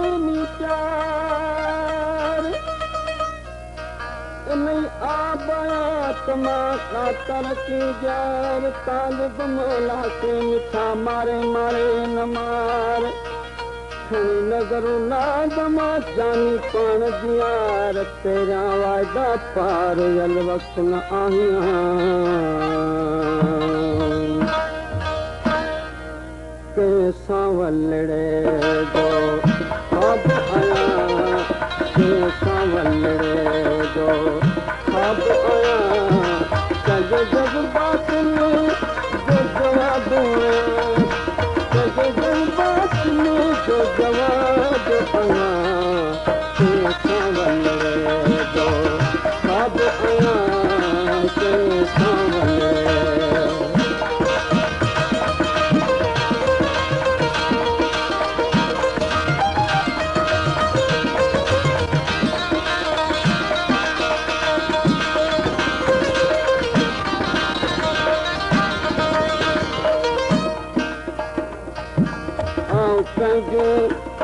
प्रेमी प्यार नहीं आबाया तमाशा तरकी जार तालिब मौला के मिठा मारे मारे न मार नजर ना दमा जानी पान दियार तेरा वायदा पार यल वक्त न आहिया कैसा वलड़े दो अब आया कैसा वलड़े दो अब आया कज जज्बात में जो जवाब कज जज्बात में जो जवाब आया कैसा वलड़े दो अब आया कैसा वलड़े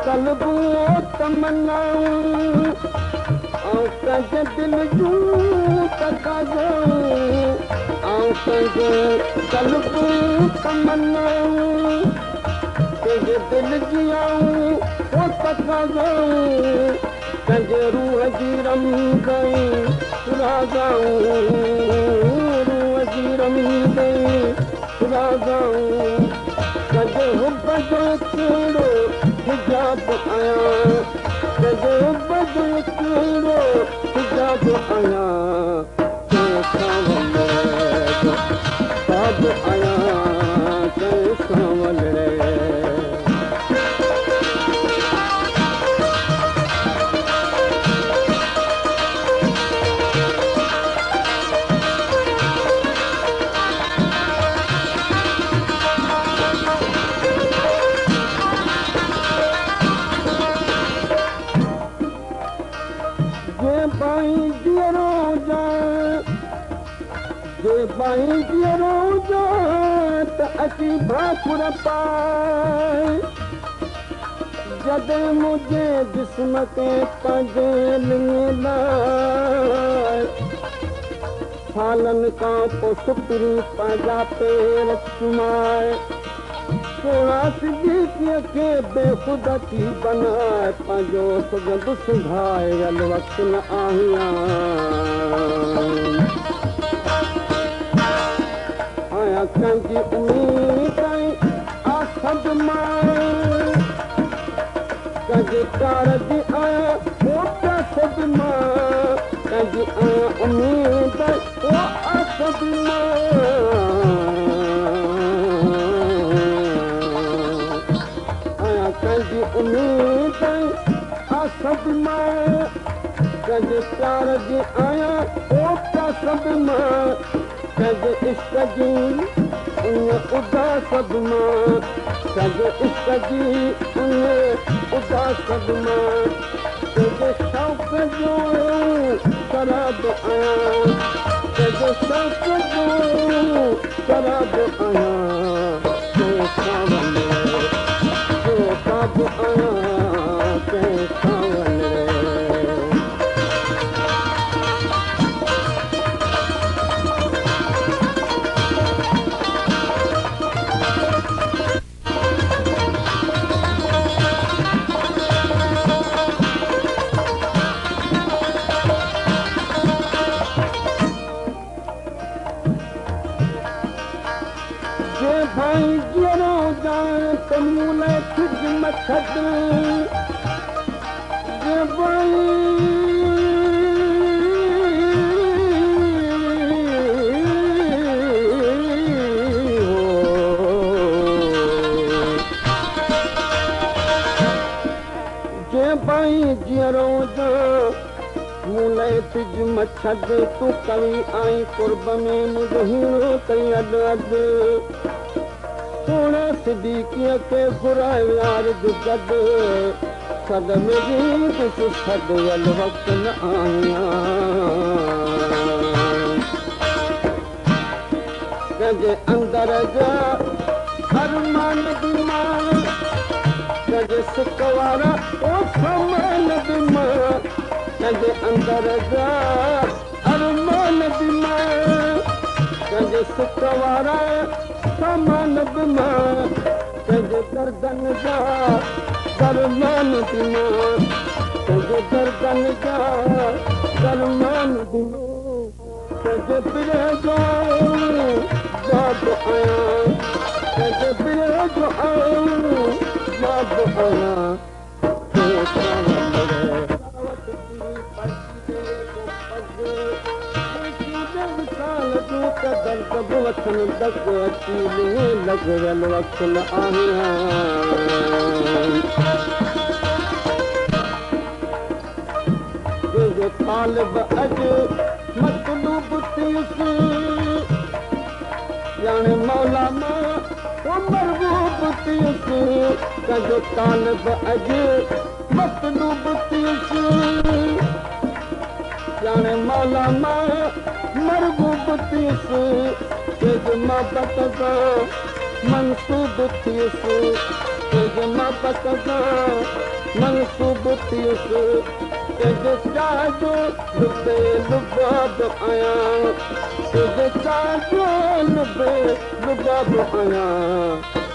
कल्बू तमन्नाऊं और कज दिल जूं तकाऊं और कज कल्बू तमन्नाऊं कज दिल जियाऊं वो तकाऊं कज रूह जी रम गई रागाऊं रूह जी रम गई रागाऊं कज हुब जो कहिड़ो हिजाब आया कज हुब जो कहिड़ो हिजाब आया कैसा वलड़े सब आया कैसा वलड़े बाई दियरो जो त अची भाकुर पाए जद मुझे जिस्म के पंजे लाए सालन का पुष्परी पंजा पेर चुमाए सोना सिद्दीक़ीअ के बेखुद थी बनाए पंहिंजो सुगंध सुधाए अल वक्त न आहियां कंजी उम्मीद आसद मां कंजी कारज आया मोटा सद मां कंजी आया उम्मीद ओ आसद मां आया कंजी उम्मीद आसद मां कंजी कारज आया मोटा सद मां कज इश्क जी उदास मां कज इश्क जी उदास मां कज शौक़ जो शराब आया कज शौक़ जो शराब आया कैसा वलड़े जो कब आया कैसा वलड़े मछद बाई जीअरो जा मूले तिज मछद तूं कवी आई कुर्ब में मुंहिंजो हीरो कई अॾु अॾु सोना सिद्दीक़ीअ के घुराए यार जो गद सद में कुछ सद अल वक्त न आहियां कंहिंजे अंदर जा अरमान बीमार कंहिंजे सुख वारा ओ सामान बि मां कंहिंजे अंदर जा अरमान बि मां कंहिंजे सुख वारा सामान बि मां कंहिंजे गर्दन जा दरमान बि मां कंहिंजे गर्दन जा दरमान बि मां कंहिंजे पिरे जो बाब आहियां कंहिंजे पिरे जो बाब आहियां लॻियल वक़्तु आहियां तुंहिंजो तालिब अॼु मतलूब थियुसि ॼाणे मौला मां मरबूब थियुसि कंहिंजो तालिब अॼु मतलूब थियुसि ॼाणे मौला मां मरबूब थियुसि कंहिंजे मोहबत सां मनसूब थियुसि कंहिंजे मोहबत सां मनसूब थियुसि कंहिंजे चाह जो लुबे लुबाब आहियां कंहिंजे चाह जो लुबे लुबाब आहियां